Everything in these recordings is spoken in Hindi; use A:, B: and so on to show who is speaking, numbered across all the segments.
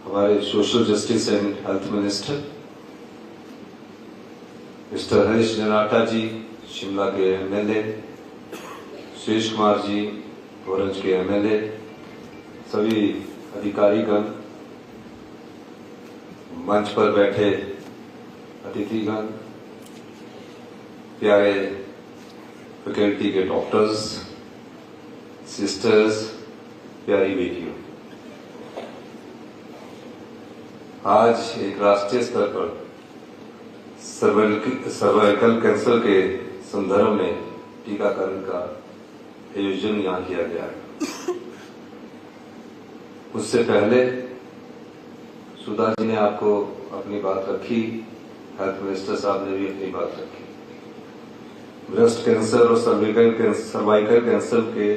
A: हमारे social justice and health minister mister Harish Janartha ji, Shimla के एमएलए, सुरेश कुमार जी, ऑरेंज के एमएलए, सभी अधिकारीगण, मंच पर बैठे अतिथिगण, प्यारे फैकल्टी के डॉक्टर्स, सिस्टर्स, प्यारी बेटियों, आज एक राष्ट्रीय स्तर पर सर्वाइकल कैंसर के संदर्भ में टीकाकरण का आयोजन यहां किया गया है। उससे पहले सुधा जी ने आपको अपनी बात रखी, हेल्थ मिनिस्टर साहब ने भी अपनी बात रखी। ब्रेस्ट कैंसर और सर्वाइकल कैंसर के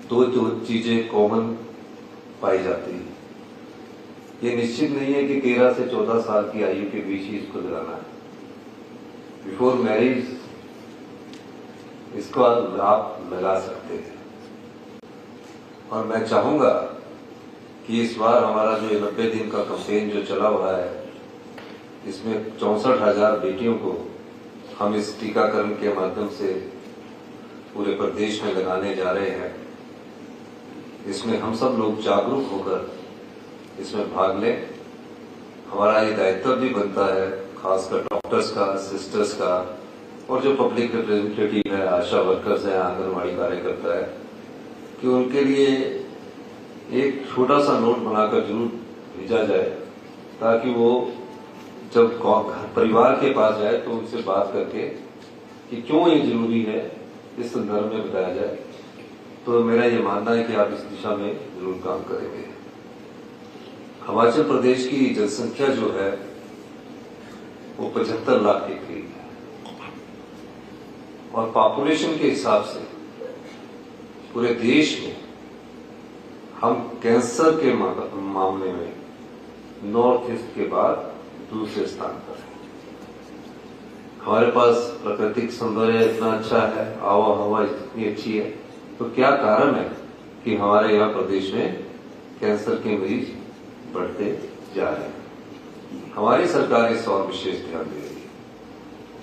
A: दो चीजें कॉमन पाई जाती है। ये निश्चित नहीं है कि 13 से 14 साल की आयु के बीच ही इसको लगाना है। बिफोर मैरिज इसको आप लगा सकते हैं। और मैं चाहूंगा कि इस बार हमारा जो 90 दिन का कैंपेन जो चला हुआ है, इसमें 64,000 बेटियों को हम इस टीकाकरण के माध्यम से पूरे प्रदेश में लगाने जा रहे हैं। इसमें हम सब लोग जागरूक होकर इसमें भाग लें। हमारा ये दायित्व भी बनता है, खासकर डॉक्टर्स का, सिस्टर्स का, और जो पब्लिक रिप्रेजेंटेटिव है, आशा वर्कर्स है, आंगनबाड़ी कार्यकर्ता है, कि उनके लिए एक छोटा सा नोट बनाकर जरूर भेजा जाए, ताकि वो जब परिवार के पास जाए तो उनसे बात करके कि क्यों ये जरूरी है, इस संदर्भ में बताया जाए। तो मेरा ये मानना है कि आप इस दिशा में जरूर काम करेंगे। हिमाचल प्रदेश की जनसंख्या जो है वो 75 लाख के करीब है, और पॉपुलेशन के हिसाब से पूरे देश में हम कैंसर के मामले में नॉर्थ ईस्ट के बाद दूसरे स्थान पर है। हमारे पास प्राकृतिक सौंदर्य इतना अच्छा है, आवा हवा इतनी अच्छी है, तो क्या कारण है कि हमारे यहाँ प्रदेश में कैंसर के मरीज बढ़ते जा रहे हैं? हमारी सरकार इस और विशेष ध्यान दे रही है।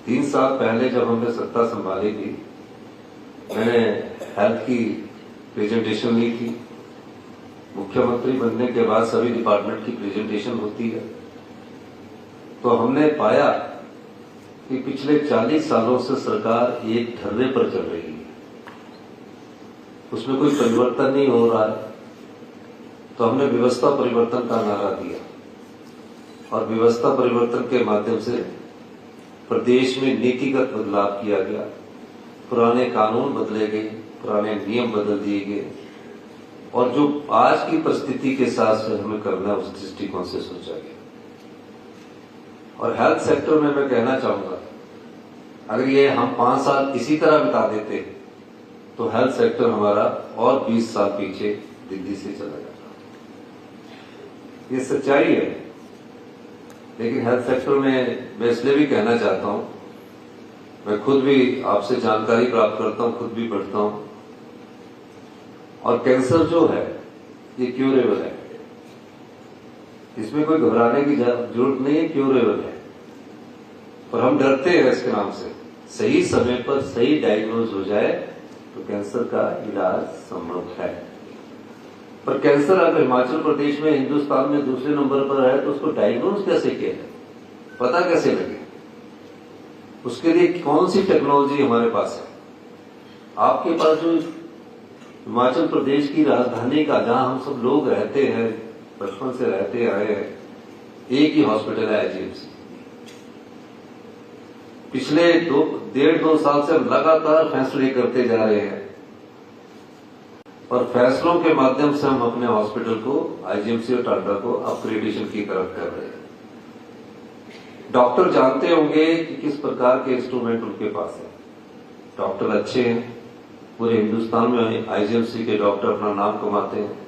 A: 3 साल पहले जब हमने सत्ता संभाली थी, मैंने हेल्थ की प्रेजेंटेशन ली थी। मुख्यमंत्री बनने के बाद सभी डिपार्टमेंट की प्रेजेंटेशन होती है, तो हमने पाया कि पिछले 40 सालों से सरकार एक ढर्रे पर चल रही है, उसमें कोई परिवर्तन नहीं हो रहा है। तो हमने व्यवस्था परिवर्तन का नारा दिया, और व्यवस्था परिवर्तन के माध्यम से प्रदेश में नीतिगत बदलाव किया गया। पुराने कानून बदले गए, पुराने नियम बदल दिए गए, और जो आज की परिस्थिति के साथ हमें करना है उस दृष्टिकोण से सोचा गया। और हेल्थ सेक्टर में मैं कहना चाहूंगा, अगर ये हम 5 साल इसी तरह बिता देते तो हेल्थ सेक्टर हमारा और 20 साल पीछे दिल्ली से चला जाता। ये सच्चाई है। लेकिन हेल्थ सेक्टर में मैं इसलिए भी कहना चाहता हूं, मैं खुद भी आपसे जानकारी प्राप्त करता हूं, खुद भी पढ़ता हूं, और कैंसर जो है ये क्यूरेबल है। इसमें कोई घबराने की जरूरत नहीं है, क्यूरेबल है। पर हम डरते हैं इसके नाम से। सही समय पर सही डायग्नोज हो जाए तो कैंसर का इलाज संभव है। पर कैंसर अगर हिमाचल प्रदेश में, हिंदुस्तान में दूसरे नंबर पर है, तो उसको डायग्नोज कैसे किया जाए, पता कैसे लगे? उसके लिए कौन सी टेक्नोलॉजी हमारे पास है? आपके पास जो हिमाचल प्रदेश की राजधानी का, जहां हम सब लोग रहते हैं, बचपन से रहते आए हैं, एक ही हॉस्पिटल है आईजीएमसी। पिछले 1.5-2 साल से हम लगातार फैसले करते जा रहे हैं, और फैसलों के माध्यम से हम अपने हॉस्पिटल को, आईजीएमसी और टाटा को अपग्रेडेशन की तरफ कर रहे हैं। डॉक्टर जानते होंगे कि किस प्रकार के इंस्ट्रूमेंट उनके पास है। डॉक्टर अच्छे हैं, पूरे हिंदुस्तान में आईजीएमसी के डॉक्टर अपना नाम कमाते हैं,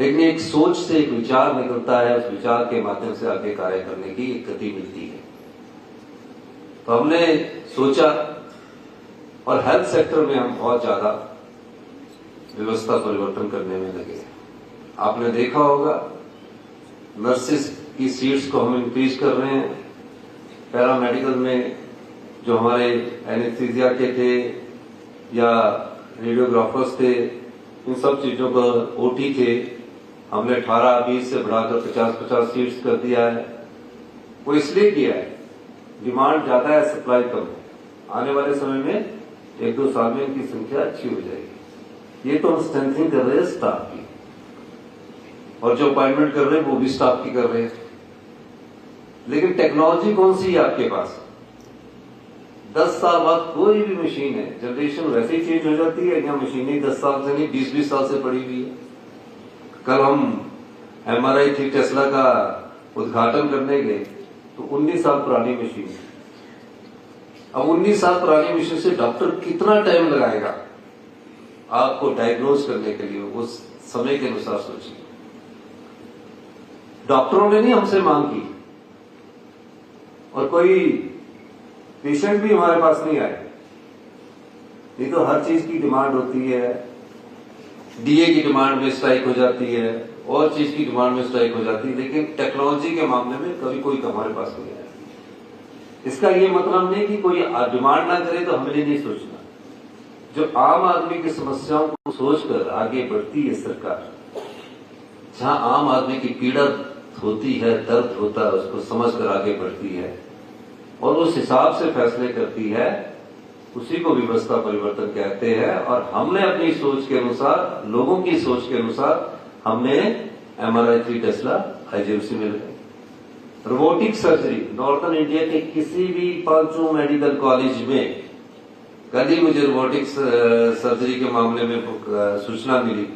A: लेकिन एक सोच से एक विचार निकलता है, उस विचार के माध्यम से आगे कार्य करने की एक गति मिलती है। तो हमने सोचा, और हेल्थ सेक्टर में हम बहुत ज्यादा व्यवस्था परिवर्तन करने में लगे। आपने देखा होगा नर्सिस की सीट्स को हम इंक्रीज कर रहे हैं। पैरामेडिकल में जो हमारे एनेस्थीसिया के थे या रेडियोग्राफर्स थे, इन सब चीजों पर ओटी थे, हमने 18-20 से बढ़ाकर 50-50 सीट्स कर दिया है। वो इसलिए किया है, डिमांड ज्यादा है, सप्लाई कम है। आने वाले समय में 1-2 साल में इनकी संख्या अच्छी हो जाएगी। ये तो हम स्ट्रेंथनिंग कर रहे हैं स्टाफ की, और जो अपॉइंटमेंट कर रहे हैं वो भी स्टाफ की कर रहे हैं। लेकिन टेक्नोलॉजी कौन सी है आपके पास? 10 साल बाद कोई भी मशीन है, जनरेशन वैसे ही चेंज हो जाती है, या मशीनें 10 साल से नहीं 20-20 साल से पड़ी हुई है। कल हम MRI थी टेस्ला का उद्घाटन करने गए तो 19 साल पुरानी मशीन है। अब 19 साल पुरानी मशीन से डॉक्टर कितना टाइम लगाएगा आपको डायग्नोज करने के लिए? उस समय के अनुसार सोचिए। डॉक्टरों ने नहीं हमसे मांग की, और कोई पेशेंट भी हमारे पास नहीं आए। नहीं तो हर चीज की डिमांड होती है, डीए की डिमांड में स्ट्राइक हो जाती है, और चीज की डिमांड में स्ट्राइक हो जाती है, लेकिन टेक्नोलॉजी के मामले में कभी कोई हमारे पास नहीं आया। इसका ये मतलब नहीं कि कोई डिमांड ना करे तो हमें नहीं सोचना। जो आम आदमी की समस्याओं को सोचकर आगे बढ़ती है सरकार, जहां आम आदमी की पीड़ा होती है, दर्द होता है, उसको समझकर आगे बढ़ती है और उस हिसाब से फैसले करती है, उसी को व्यवस्था परिवर्तन कहते हैं। और हमने अपनी सोच के अनुसार, लोगों की सोच के अनुसार, हमने MRI 3 टेस्ला IGMC में लगाई। रोबोटिक सर्जरी नॉर्थन इंडिया के किसी भी 5 मेडिकल कॉलेज में, कल ही मुझे रोबोटिक सर्जरी के मामले में सूचना मिली,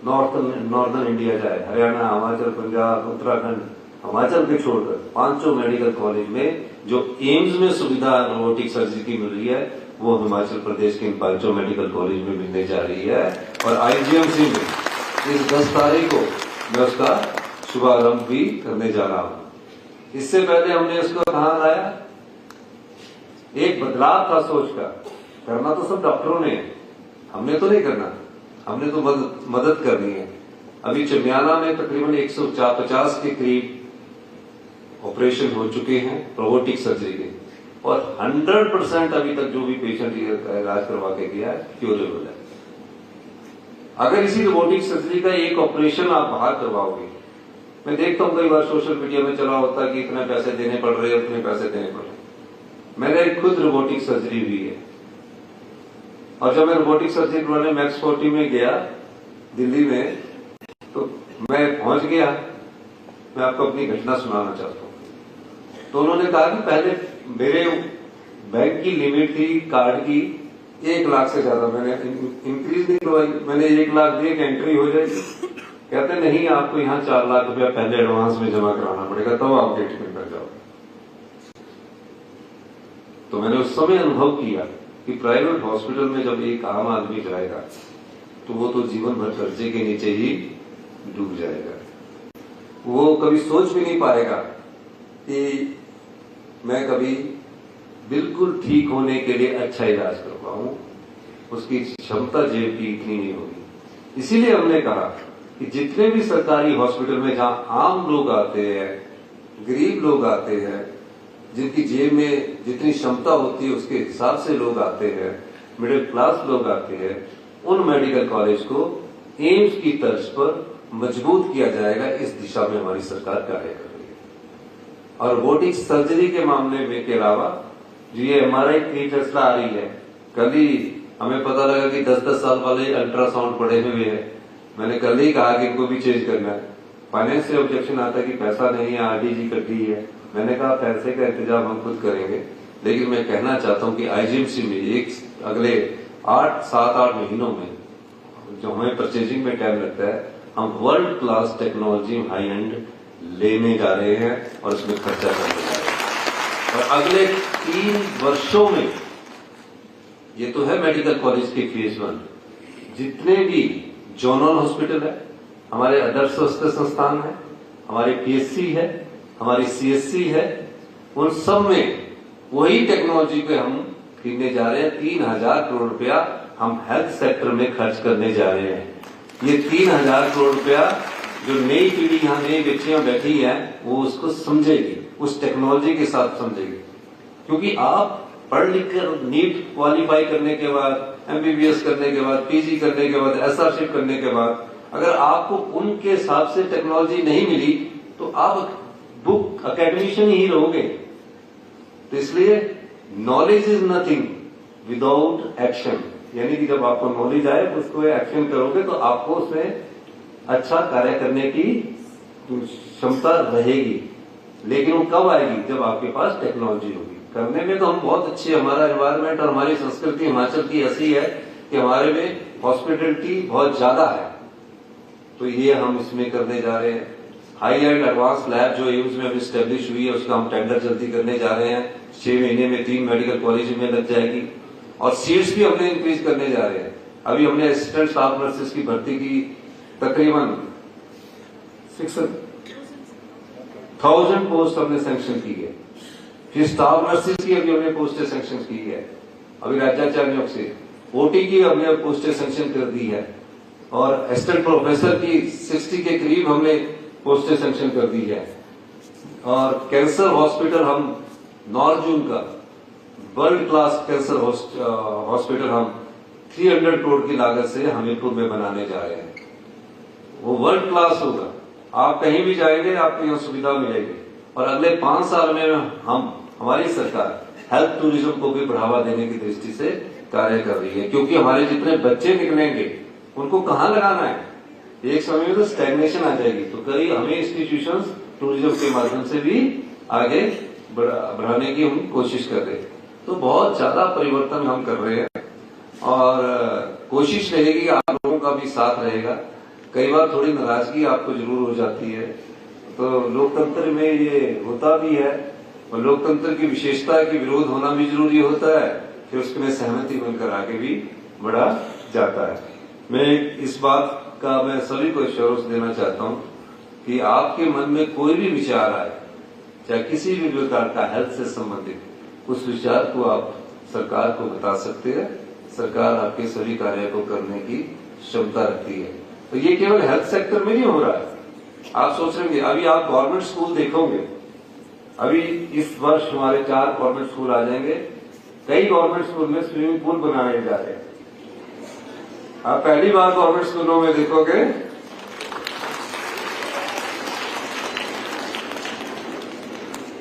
A: नॉर्दर्न इंडिया जाए, हरियाणा, हिमाचल, पंजाब, उत्तराखंड, हिमाचल के छोड़कर 5 मेडिकल कॉलेज में जो एम्स में सुविधा रोबोटिक सर्जरी की मिल रही है, वो हिमाचल प्रदेश के इन 5 मेडिकल कॉलेज में मिलने जा रही है। और IGMC में इस 10 तारीख को मैं उसका शुभारंभ भी करने जा रहा हूं। इससे पहले हमने इसको कहां लाया? एक बदलाव था सोच का। करना तो सब डॉक्टरों ने, हमने तो नहीं करना, हमने तो मदद करनी है। अभी चमियाना में तकरीबन 150 के करीब ऑपरेशन हो चुके हैं रोबोटिक सर्जरी के, और 100% अभी तक जो भी पेशेंट इलाज करवा के गया है क्यूरेबल है। अगर इसी रोबोटिक सर्जरी का एक ऑपरेशन आप बाहर करवाओगे, मैं देखता हूं कई बार सोशल मीडिया में चला होता है कि इतने पैसे देने पड़ रहे हैं, उतने पैसे देने पड़ रहे हैं। मैंने खुद रोबोटिक सर्जरी हुई है, और जब मैं रोबोटिक सर्जरी करवाने मैक्स 40 में गया दिल्ली में, तो मैं पहुंच गया। मैं आपको अपनी घटना सुनाना चाहता हूं। तो उन्होंने कहा कि पहले मेरे बैंक की लिमिट थी कार्ड की 1 लाख से ज्यादा, मैंने इंक्रीज नहीं करवाई। मैंने 1 लाख दिए कि एंट्री हो जाएगी। कहते नहीं, आपको यहाँ 4 लाख रुपया पहले एडवांस में जमा कराना पड़ेगा, तब आप गेट में कर जाओगे। तो मैंने उस समय अनुभव किया कि प्राइवेट हॉस्पिटल में जब एक आम आदमी जाएगा तो वो तो जीवन भर कर्जे के नीचे ही डूब जाएगा। वो कभी सोच भी नहीं पाएगा कि मैं कभी बिल्कुल ठीक होने के लिए अच्छा इलाज कर पाऊं, उसकी क्षमता जेब की इतनी नहीं होगी। इसीलिए हमने कहा कि जितने भी सरकारी हॉस्पिटल में जहां आम लोग आते हैं, गरीब लोग आते हैं, जिनकी जेब में जितनी क्षमता होती है उसके हिसाब से लोग आते हैं, मिडिल क्लास लोग आते हैं, उन मेडिकल कॉलेज को एम्स की तर्ज पर मजबूत किया जाएगा। इस दिशा में हमारी सरकार कार्य कर रही है। और रोबोटिक सर्जरी के मामले में के अलावा जो ये MRI 3 टेस्ला आ रही है, कल ही हमें पता लगा कि 10-10 साल वाले अल्ट्रासाउंड पड़े हुए हैं। मैंने कल ही कहा कि इनको भी चेंज करना है। फाइनेंस से ऑब्जेक्शन आता है कि पैसा नहीं है, RDG कटी है। मैंने कहा पैसे का इंतजाम हम खुद करेंगे, लेकिन मैं कहना चाहता हूं कि IGMC में अगले 7-8 महीनों में जो हमें परचेजिंग में टाइम लगता है, हम world class technology high and लेने जा रहे हैं और उसमें खर्चा करने जा रहे हैं। और अगले 3 वर्षों में, ये तो है मेडिकल कॉलेज के फेज 1, जितने भी जोनल हॉस्पिटल है, हमारे आदर्श स्वास्थ्य संस्थान है, हमारे PSC है, हमारी CSC है, उन सब में वही टेक्नोलॉजी पे हम खरीदने जा रहे हैं। 3000 करोड़ रुपया हम हेल्थ सेक्टर में खर्च करने जा रहे हैं। ये 3000 करोड़ रुपया जो नई पीढ़ी यहाँ नई बच्चियां बैठी है वो उसको समझेगी, उस टेक्नोलॉजी के साथ समझेगी। क्योंकि आप पढ़ लिख कर नीट क्वालिफाई करने के बाद, एमबीबीएस करने के बाद, पीजी करने के बाद, एसआरशिप करने के बाद अगर आपको उनके हिसाब से टेक्नोलॉजी नहीं मिली तो आप बुक अकेडमिशियन ही रहोगे। तो इसलिए knowledge is nothing without action, यानी कि जब आपको नॉलेज आए तो उसको एक्शन करोगे तो आपको उसमें अच्छा कार्य करने की क्षमता रहेगी। लेकिन वो कब आएगी? जब आपके पास टेक्नोलॉजी होगी। करने में तो हम बहुत अच्छे, हमारा एनवायरमेंट और हमारी संस्कृति हिमाचल की ऐसी है कि हमारे में हॉस्पिटलिटी बहुत ज्यादा है, तो ये हम इसमें करने जा रहे हैं। हाई एंड एडवांस लैब जो एम्स में अभी स्टेब्लिश हुई है उसका हम टेंडर जल्दी करने जा रहे हैं। 6 महीने में 3 मेडिकल कॉलेज में लग जाएगी और सीट्स भी हमने इंक्रीज करने जा रहे हैं। अभी हमने असिस्टेंट स्टाफ नर्सेस की भर्ती की तकरीबन 6,000 पोस्ट हमने सैंक्शन की है। फिर स्टाफ नर्सेस की अभी हमने पोस्टें सैंक्शन की है, अभी राज्याचार्यों से। ओटी की हमने पोस्टें सैंक्शन कर दी है और असिस्टेंट प्रोफेसर की 60 के करीब हमने पोस्टें सैंक्शन कर दी है। और कैंसर हॉस्पिटल हम नॉर्थ जून का वर्ल्ड क्लास कैंसर हॉस्पिटल हम 300 करोड़ की लागत से हमीरपुर में बनाने जा रहे हैं। वो वर्ल्ड क्लास होगा, आप कहीं भी जाएंगे आपको यहाँ सुविधा मिलेगी। और अगले 5 साल में हमारी सरकार हेल्थ टूरिज्म को भी बढ़ावा देने की दृष्टि से कार्य कर रही है। क्योंकि हमारे जितने बच्चे निकलेंगे उनको कहाँ लगाना है, एक समय में तो स्टैग्नेशन आ जाएगी। तो कई हमें इंस्टीट्यूशंस टूरिज्म के माध्यम से भी आगे बढ़ाने की हम कोशिश कर रहे हैं। तो बहुत ज्यादा परिवर्तन हम कर रहे हैं और कोशिश रहेगी आप लोगों का भी साथ रहेगा। कई बार थोड़ी नाराजगी आपको जरूर हो जाती है, तो लोकतंत्र में ये होता भी है और लोकतंत्र की विशेषता है कि विरोध होना भी जरूरी होता है, फिर उसमें सहमति बनकर आगे भी बढ़ा जाता है। मैं इस बात का मैं सभी को एश्योरेंस देना चाहता हूं कि आपके मन में कोई भी विचार आए, चाहे किसी भी प्रकार का हेल्थ से संबंधित, उस विचार को आप सरकार को बता सकते हैं। सरकार आपके सभी कार्य को करने की क्षमता रखती है। तो ये केवल हेल्थ सेक्टर में नहीं हो रहा है। आप सोच रहे हैं, अभी आप गवर्नमेंट स्कूल देखोगे, अभी इस वर्ष हमारे 4 गवर्नमेंट स्कूल आ जाएंगे। कई गवर्नमेंट स्कूल में स्विमिंग पूल बनाने जा रहे हैं। आप पहली बार गवर्नमेंट स्कूलों में देखोगे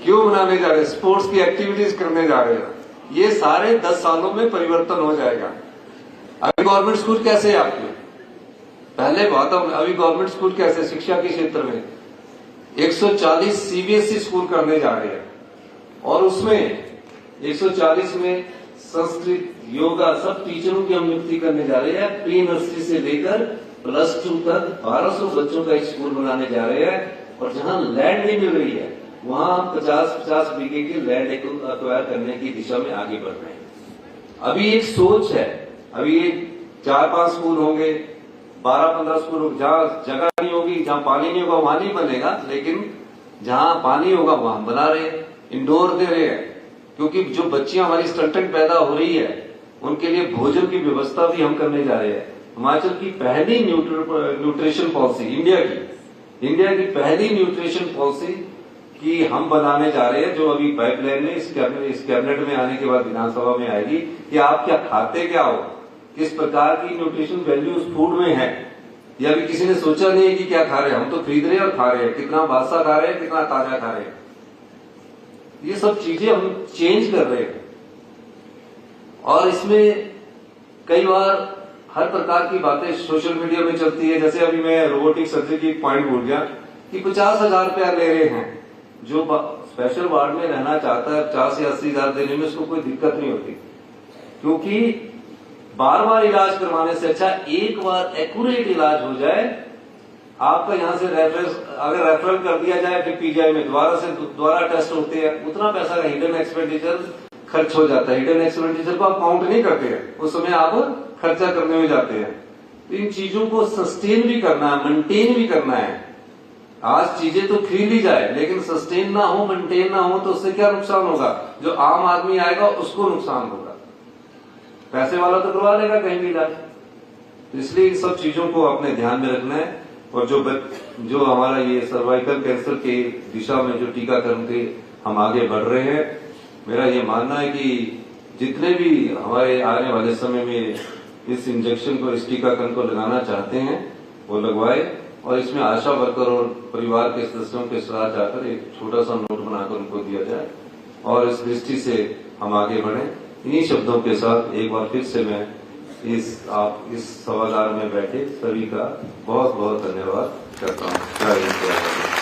A: क्यों बनाने जा रहे हैं, स्पोर्ट्स की एक्टिविटीज करने जा रहे हैं। ये सारे 10 सालों में परिवर्तन हो जाएगा। अभी गवर्नमेंट स्कूल कैसे है आपके, पहले बात अभी गवर्नमेंट स्कूल कैसे शिक्षा के क्षेत्र में 140 सीबीएसई स्कूल करने जा रहे हैं और उसमें 140 में संस्कृत योगा सब टीचरों की हम नियुक्ति करने जा रहे हैं। प्री नर्सरी से लेकर +2 तक 1200 बच्चों का स्कूल बनाने जा रहे हैं। और जहां लैंड नहीं मिल रही है वहां 50-50 बीघे की लैंड एक्वायर करने की दिशा में आगे बढ़ रहे हैं। अभी एक सोच है, अभी 4-5 स्कूल होंगे, 12-15 स्कूल, जहां जगह नहीं होगी, जहां पानी नहीं होगा वहां नहीं बनेगा, लेकिन जहां पानी होगा वहां बना रहे हैं, इंडोर दे रहे हैं। क्योंकि जो बच्चियां हमारी स्टंटेड पैदा हो रही है उनके लिए भोजन की व्यवस्था भी हम करने जा रहे हैं। हिमाचल की पहली न्यूट्रिशन पॉलिसी, इंडिया की पहली न्यूट्रिशन पॉलिसी की हम बनाने जा रहे हैं, जो अभी पाइपलाइन में इस कैबिनेट में आने के बाद विधानसभा में आएगी कि आप क्या खाते क्या हो, किस प्रकार की न्यूट्रिशन वैल्यू उस फूड में है। ये अभी किसी ने सोचा नहीं है कि क्या खा रहे हैं, हम तो खरीद रहे हैं और खा रहे हैं, कितना बासा खा रहे हैं, कितना ताजा खा रहे हैं। ये सब चीजें हम चेंज कर रहे हैं और इसमें कई बार हर प्रकार की बातें सोशल मीडिया में चलती है। जैसे अभी मैं रोबोटिक सर्जरी की पॉइंट भूल गया कि 50,000 रुपया ले रहे हैं। जो स्पेशल वार्ड में रहना चाहता है 50 या 80,000 देने में उसको कोई दिक्कत नहीं होती, क्योंकि बार-बार इलाज करवाने से अच्छा एक बार एक्यूरेट इलाज हो जाए। आपका यहां से अगर रेफरल कर दिया जाए फिर पीजीआई में दोबारा टेस्ट होते हैं, उतना पैसा का हिडन एक्सपेंडिचर खर्च हो जाता है। हिडन एक्सपेंडिचर को आप काउंट नहीं करते हैं, उस समय आप खर्चा करने में जाते हैं। तो इन चीजों को सस्टेन भी करना है, मेंटेन भी करना है। आज चीजें तो खरीद ली जाए लेकिन सस्टेन ना हो, मेंटेन ना हो तो उससे क्या नुकसान होगा, जो आम आदमी आएगा उसको नुकसान होगा। पैसे वाला तो करवा लेगा कहीं भी इलाज। इसलिए इन सब चीजों को अपने ध्यान में रखना है। और जो हमारा ये सर्वाइकल कैंसर के दिशा में जो टीकाकरण के हम आगे बढ़ रहे हैं, मेरा ये मानना है कि जितने भी हमारे आने वाले समय में इस इंजेक्शन को, इस टीकाकरण को लगाना चाहते हैं वो लगवाए, और इसमें आशा वर्कर और परिवार के सदस्यों के साथ जाकर एक छोटा सा नोट बनाकर उनको दिया जाए, और इस दृष्टि से हम आगे बढ़ें। इन्हीं शब्दों के साथ एक बार फिर से मैं आप इस सभागार में बैठे सभी का बहुत बहुत धन्यवाद करता हूँ। जय हिंद।